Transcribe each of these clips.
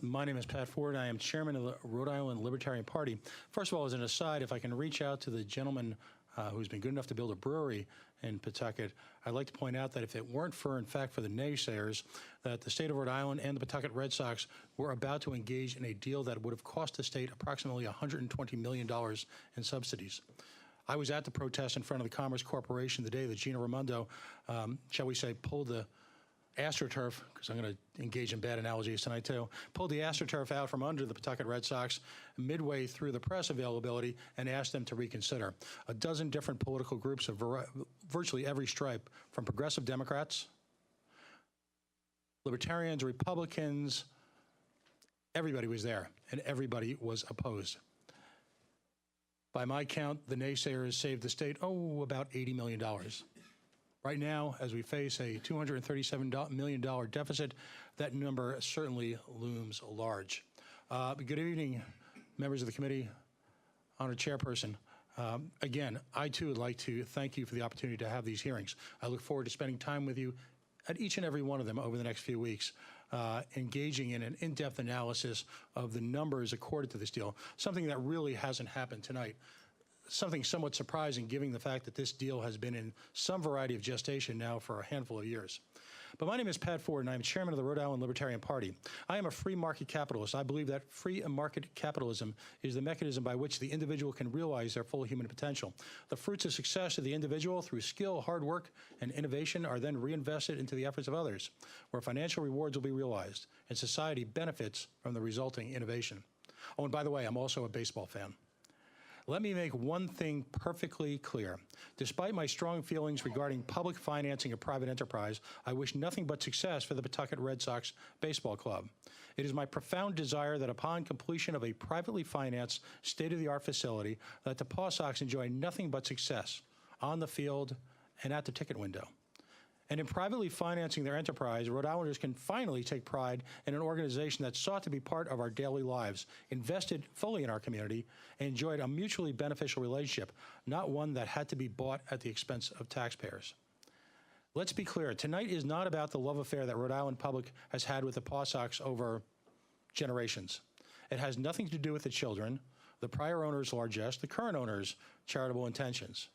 My name is Pat Ford. I am chairman of the Rhode Island Libertarian Party. First of all, as an aside, if I can reach out to the gentleman who's been good enough to build a brewery in Pawtucket, I'd like to point out that if it weren't for, in fact, for the naysayers, that the state of Rhode Island and the Pawtucket Red Sox were about to engage in a deal that would have cost the state approximately $120 million in subsidies. I was at the protest in front of the Commerce Corporation the day that Gina Raimondo, shall we say, pulled the AstroTurf, because I'm going to engage in bad analogies tonight too, pulled the AstroTurf out from under the Pawtucket Red Sox midway through the press availability and asked them to reconsider. A dozen different political groups of virtually every stripe, from progressive Democrats, libertarians, Republicans, everybody was there, and everybody was opposed. By my count, the naysayers saved the state, about $80 million. Right now, as we face a $237 million deficit, that number certainly looms large. Good evening, members of the committee, honored chairperson. Again, I too would like to thank you for the opportunity to have these hearings. I look forward to spending time with you at each and every one of them over the next few weeks, engaging in an in-depth analysis of the numbers accorded to this deal, something that really hasn't happened tonight. Something somewhat surprising given the fact that this deal has been in some variety of gestation now for a handful of years. But my name is Pat Ford, and I am chairman of the Rhode Island Libertarian Party. I am a free market capitalist. I believe that free market capitalism is the mechanism by which the individual can realize their full human potential. The fruits of success of the individual through skill, hard work, and innovation are then reinvested into the efforts of others, where financial rewards will be realized, and society benefits from the resulting innovation. Oh, and by the way, I'm also a baseball fan. Let me make one thing perfectly clear. Despite my strong feelings regarding public financing of private enterprise, I wish nothing but success for the Pawtucket Red Sox Baseball Club. It is my profound desire that upon completion of a privately financed, state-of-the-art facility, that the PawSox enjoy nothing but success on the field and at the ticket window. And in privately financing their enterprise, Rhode Islanders can finally take pride in an organization that sought to be part of our daily lives, invested fully in our community, and enjoyed a mutually beneficial relationship, not one that had to be bought at the expense of taxpayers. Let's be clear, tonight is not about the love affair that Rhode Island public has had with the PawSox over generations. It has nothing to do with the children, the prior owner's largesse, the current owner's charitable intentions.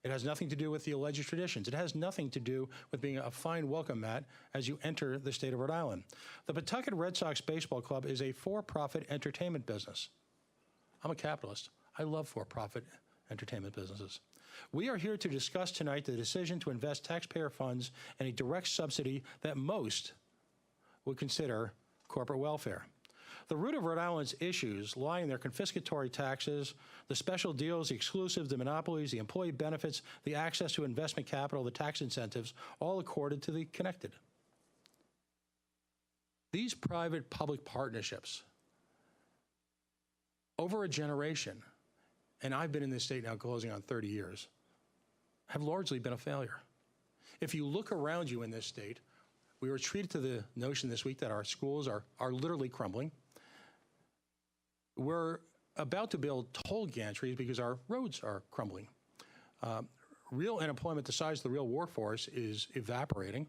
It has nothing to do with the alleged traditions. It has nothing to do with being a fine welcome mat as you enter the state of Rhode Island. The Pawtucket Red Sox Baseball Club is a for-profit entertainment business. I'm a capitalist. I love for-profit entertainment businesses. We are here to discuss tonight the decision to invest taxpayer funds in a direct subsidy that most would consider corporate welfare. The root of Rhode Island's issues lie in their confiscatory taxes, the special deals, the exclusives, the monopolies, the employee benefits, the access to investment capital, the tax incentives, all accorded to the connected. These private-public partnerships, over a generation, and I've been in this state now closing on 30 years, have largely been a failure. If you look around you in this state, we were treated to the notion this week that our schools are literally crumbling. We're about to build toll gantries because our roads are crumbling. Real unemployment, the size of the real workforce, is evaporating.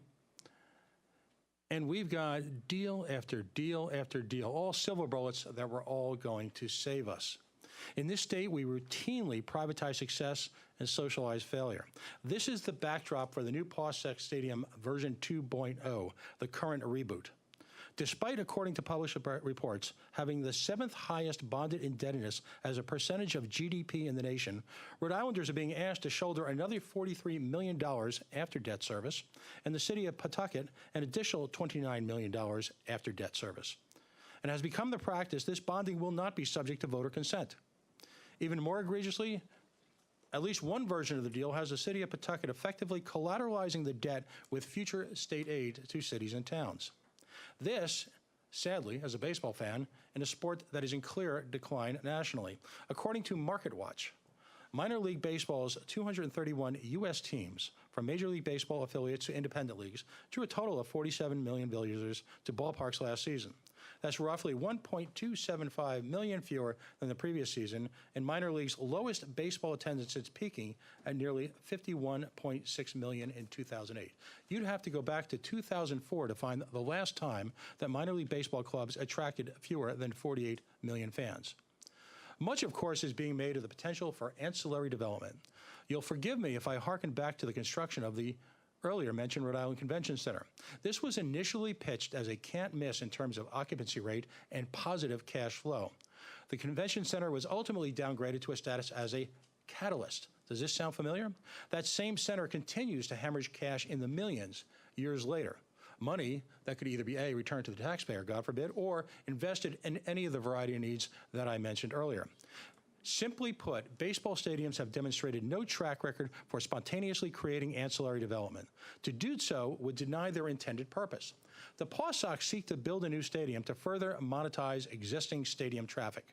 And we've got deal after deal after deal, all silver bullets that were all going to save us. In this state, we routinely privatize success and socialize failure. This is the backdrop for the new PawSox Stadium version 2.0, the current reboot. Despite, according to published reports, having the 7th highest bonded indebtedness as a percentage of GDP in the nation, Rhode Islanders are being asked to shoulder another $43 million after debt service, and the city of Pawtucket an additional $29 million after debt service. And has become the practice, this bonding will not be subject to voter consent. Even more egregiously, at least one version of the deal has the city of Pawtucket effectively collateralizing the debt with future state aid to cities and towns. This, sadly, as a baseball fan, in a sport that is in clear decline nationally. According to MarketWatch, Minor League Baseball's 231 U.S. teams, from Major League Baseball affiliates to independent leagues, drew a total of 47 million visitors to ballparks last season. That's roughly 1.275 million fewer than the previous season, and minor league's lowest baseball attendance since peaking at nearly 51.6 million in 2008. You'd have to go back to 2004 to find the last time that minor league baseball clubs attracted fewer than 48 million fans. Much, of course, is being made of the potential for ancillary development. You'll forgive me if I hearken back to the construction of the earlier mentioned Rhode Island Convention Center. This was initially pitched as a can't miss in terms of occupancy rate and positive cash flow. The Convention Center was ultimately downgraded to a status as a catalyst. Does this sound familiar? That same center continues to hemorrhage cash in the millions years later. Money that could either be A, returned to the taxpayer, God forbid, or invested in any of the variety of needs that I mentioned earlier. Simply put, baseball stadiums have demonstrated no track record for spontaneously creating ancillary development. To do so would deny their intended purpose. The PawSox seek to build a new stadium to further monetize existing stadium traffic.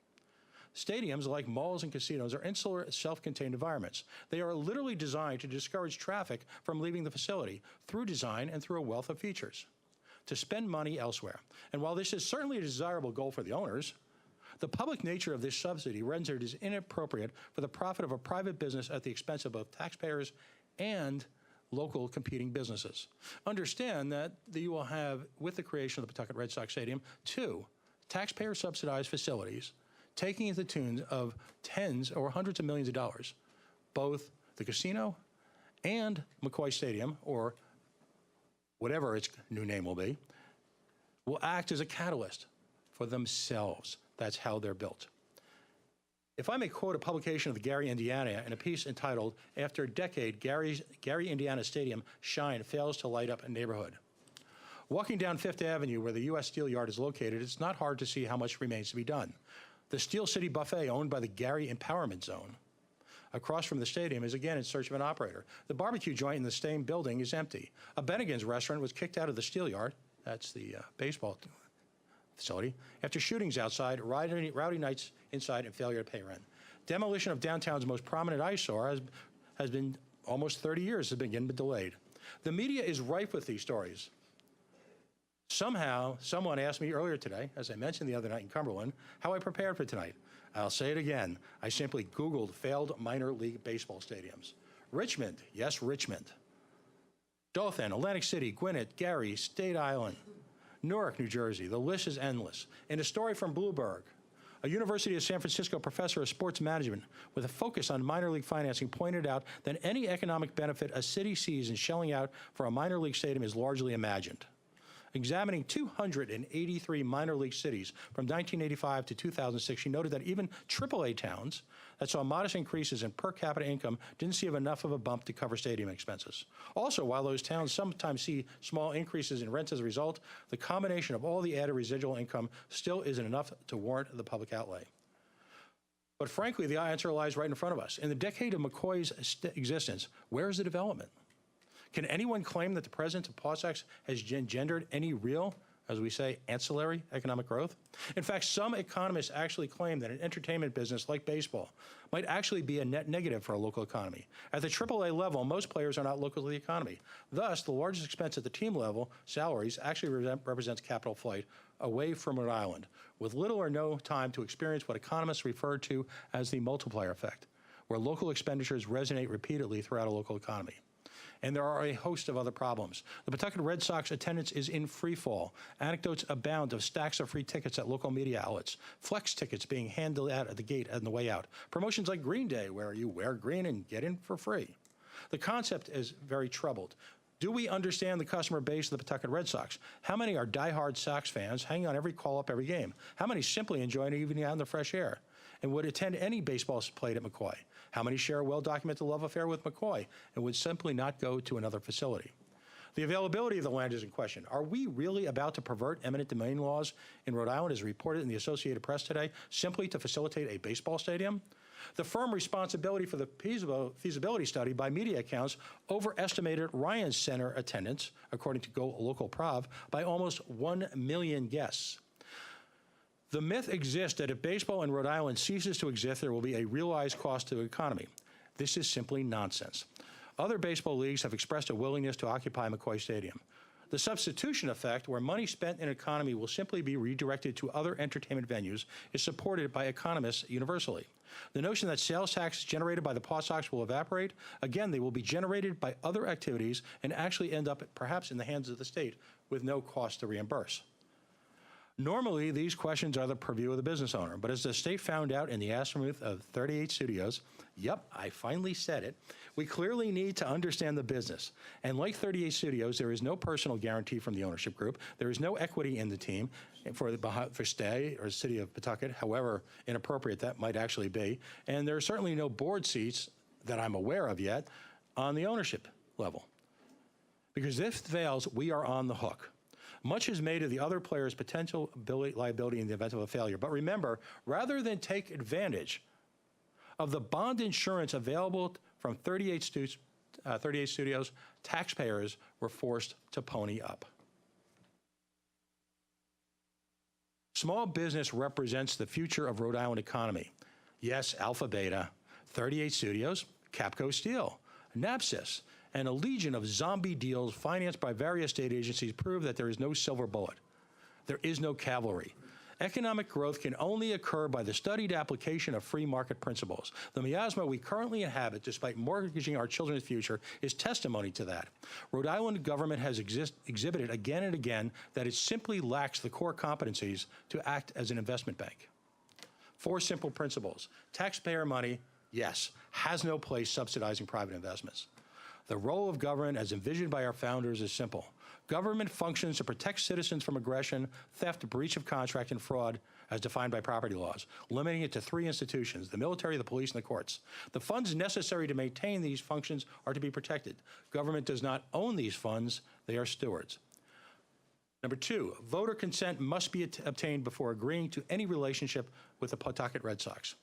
Stadiums, like malls and casinos, are insular, self-contained environments. They are literally designed to discourage traffic from leaving the facility through design and through a wealth of features, to spend money elsewhere. And while this is certainly a desirable goal for the owners, the public nature of this subsidy renders it inappropriate for the profit of a private business at the expense of both taxpayers and local competing businesses. Understand that you will have, with the creation of the Pawtucket Red Sox Stadium, two taxpayer-subsidized facilities taking the tune of tens or hundreds of millions of dollars. Both the casino and McCoy Stadium, or whatever its new name will be, will act as a catalyst for themselves. That's how they're built. If I may quote a publication of the Gary, Indiana, in a piece entitled, "After a Decade, Gary, Indiana Stadium Shine Fails to Light Up a Neighborhood." Walking down Fifth Avenue, where the U.S. Steel Yard is located, it's not hard to see how much remains to be done. The Steel City Buffet, owned by the Gary Empowerment Zone, across from the stadium, is again in search of an operator. The barbecue joint in the same building is empty. A Bennigan's restaurant was kicked out of the Steel Yard, that's the baseball facility, after shootings outside, rowdy nights inside, and failure to pay rent. Demolition of downtown's most prominent eyesore has been almost 30 years, has been delayed. The media is rife with these stories. Somehow, someone asked me earlier today, as I mentioned the other night in Cumberland, how I prepared for tonight. I'll say it again. I simply Googled failed minor league baseball stadiums. Richmond, yes, Richmond. Dothan, Atlantic City, Gwinnett, Gary, State Island, Newark, New Jersey. The list is endless. In a story from Bloomberg, a University of San Francisco professor of sports management with a focus on minor league financing pointed out that any economic benefit a city sees in shelling out for a minor league stadium is largely imagined. Examining 283 minor league cities from 1985 to 2006, she noted that even AAA towns that saw modest increases in per capita income didn't see enough of a bump to cover stadium expenses. Also, while those towns sometimes see small increases in rent as a result, the combination of all the added residual income still isn't enough to warrant the public outlay. But frankly, the answer lies right in front of us. In the decade of McCoy's existence, where is the development? Can anyone claim that the presence of PawSox has engendered any real, as we say, ancillary economic growth? In fact, some economists actually claim that an entertainment business like baseball might actually be a net negative for a local economy. At the AAA level, most players are not local to the economy. Thus, the largest expense at the team level, salaries, actually represents capital flight away from Rhode Island, with little or no time to experience what economists refer to as the multiplier effect, where local expenditures resonate repeatedly throughout a local economy. And there are a host of other problems. The Pawtucket Red Sox attendance is in free fall. Anecdotes abound of stacks of free tickets at local media outlets, flex tickets being handed out at the gate on the way out, promotions like Green Day, where you wear green and get in for free. The concept is very troubled. Do we understand the customer base of the Pawtucket Red Sox? How many are diehard Sox fans hanging on every call-up every game? How many simply enjoy an evening out in the fresh air and would attend any baseball played at McCoy? How many share a well-documented love affair with McCoy and would simply not go to another facility? The availability of the land is in question. Are we really about to pervert eminent domain laws in Rhode Island, as reported in the Associated Press today, simply to facilitate a baseball stadium? The firm responsibility for the feasibility study by media accounts overestimated Ryan Center attendance, according to Go Local Prov, by almost 1 million guests. The myth exists that if baseball in Rhode Island ceases to exist, there will be a realized cost to the economy. This is simply nonsense. Other baseball leagues have expressed a willingness to occupy McCoy Stadium. The substitution effect, where money spent in an economy will simply be redirected to other entertainment venues, is supported by economists universally. The notion that sales taxes generated by the PawSox will evaporate, again, they will be generated by other activities and actually end up perhaps in the hands of the state with no cost to reimburse. Normally, these questions are the purview of the business owner, but as the state found out in the aftermath of 38 studios, yep, I finally said it, we clearly need to understand the business. And like 38 studios, there is no personal guarantee from the ownership group. There is no equity in the team for stay or city of Pawtucket, however inappropriate that might actually be. And there are certainly no board seats that I'm aware of yet on the ownership level. Because if it fails, we are on the hook. Much is made of the other players' potential liability in the event of a failure. But remember, rather than take advantage of the bond insurance available from 38 studios, taxpayers were forced to pony up. Small business represents the future of Rhode Island economy. Yes, Alpha Beta, 38 studios, Capco Steel, Napsis, and a legion of zombie deals financed by various state agencies prove that there is no silver bullet. There is no cavalry. Economic growth can only occur by the studied application of free market principles. The miasma we currently inhabit, despite mortgaging our children's future, is testimony to that. Rhode Island government has exhibited again and again that it simply lacks the core competencies to act as an investment bank. 4 simple principles. Taxpayer money, yes, has no place subsidizing private investments. The role of government, as envisioned by our founders, is simple. Government functions to protect citizens from aggression, theft, breach of contract, and fraud as defined by property laws, limiting it to 3 institutions, the military, the police, and the courts. The funds necessary to maintain these functions are to be protected. Government does not own these funds, they are stewards. Number 2, voter consent must be obtained before agreeing to any relationship with the Pawtucket Red Sox.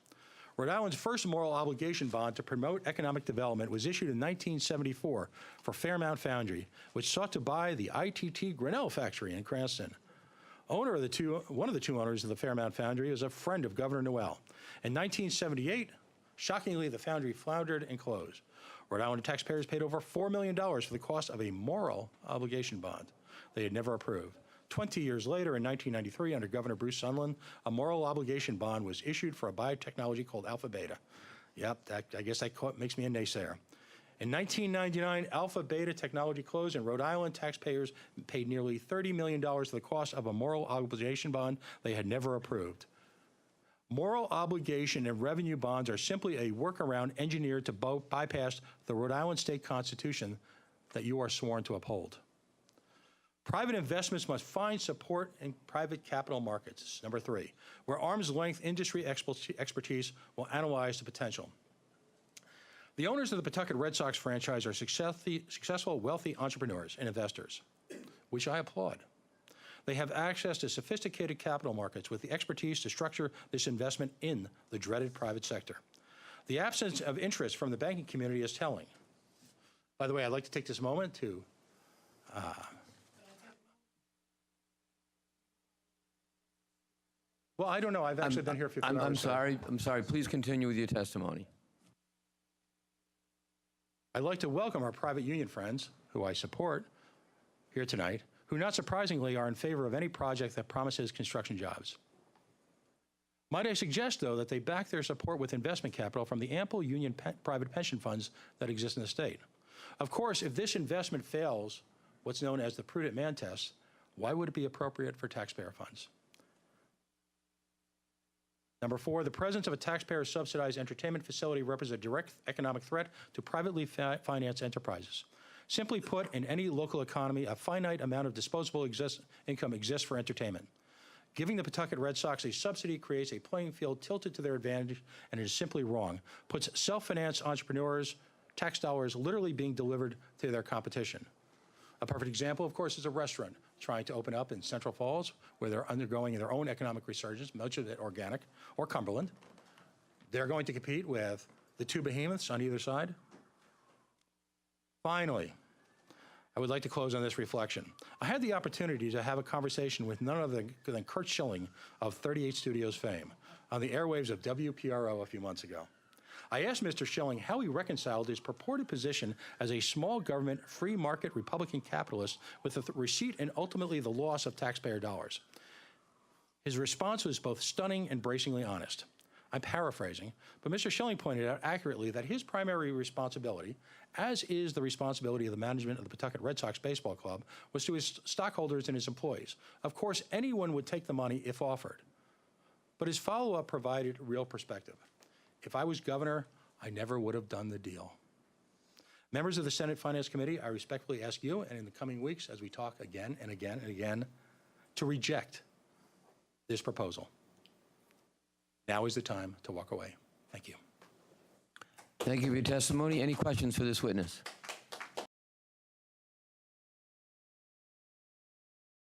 Rhode Island's first moral obligation bond to promote economic development was issued in 1974 for Fairmount Foundry, which sought to buy the ITT Grinnell factory in Cranston. One of the two owners of the Fairmount Foundry is a friend of Governor Noel. In 1978, shockingly, the foundry floundered and closed. Rhode Island taxpayers paid over $4 million for the cost of a moral obligation bond they had never approved. 20 years later, in 1993, under Governor Bruce Sunland, a moral obligation bond was issued for a biotechnology called Alpha Beta. Yep, I guess that makes me a naysayer. In 1999, Alpha Beta technology closed, and Rhode Island taxpayers paid nearly $30 million for the cost of a moral obligation bond they had never approved. Moral obligation and revenue bonds are simply a workaround engineered to bypass the Rhode Island state constitution that you are sworn to uphold. Private investments must find support in private capital markets. Number 3, where arm's length industry expertise will analyze the potential. The owners of the Pawtucket Red Sox franchise are successful, wealthy entrepreneurs and investors, which I applaud. They have access to sophisticated capital markets with the expertise to structure this investment in the dreaded private sector. The absence of interest from the banking community is telling. By the way, I'd like to take this moment to well, I don't know. I've actually been here 15 hours. I'm sorry. Please continue with your testimony. I'd like to welcome our private union friends, who I support here tonight, who not surprisingly are in favor of any project that promises construction jobs. Might I suggest, though, that they back their support with investment capital from the ample union private pension funds that exist in the state. Of course, if this investment fails what's known as the prudent man test, why would it be appropriate for taxpayer funds? Number 4, the presence of a taxpayer-subsidized entertainment facility represents a direct economic threat to privately financed enterprises. Simply put, in any local economy, a finite amount of disposable income exists for entertainment. Giving the Pawtucket Red Sox a subsidy creates a playing field tilted to their advantage, and it is simply wrong. Puts self-financed entrepreneurs, tax dollars literally being delivered to their competition. A perfect example, of course, is a restaurant trying to open up in Central Falls, where they're undergoing their own economic resurgence, much of it organic, or Cumberland. They're going to compete with the 2 behemoths on either side. Finally, I would like to close on this reflection. I had the opportunity to have a conversation with none other than Curt Schilling of 38 Studios fame on the airwaves of WPRO a few months ago. I asked Mr. Schilling how he reconciled his purported position as a small government, free market Republican capitalist with the receipt and ultimately the loss of taxpayer dollars. His response was both stunning and bracingly honest. I'm paraphrasing, but Mr. Schilling pointed out accurately that his primary responsibility, as is the responsibility of the management of the Pawtucket Red Sox baseball club, was to his stockholders and his employees. Of course, anyone would take the money if offered. But his follow-up provided real perspective. If I was governor, I never would have done the deal. Members of the Senate Finance Committee, I respectfully ask you, and in the coming weeks, as we talk again and again and again, to reject this proposal. Now is the time to walk away. Thank you. Thank you for your testimony. Any questions for this witness?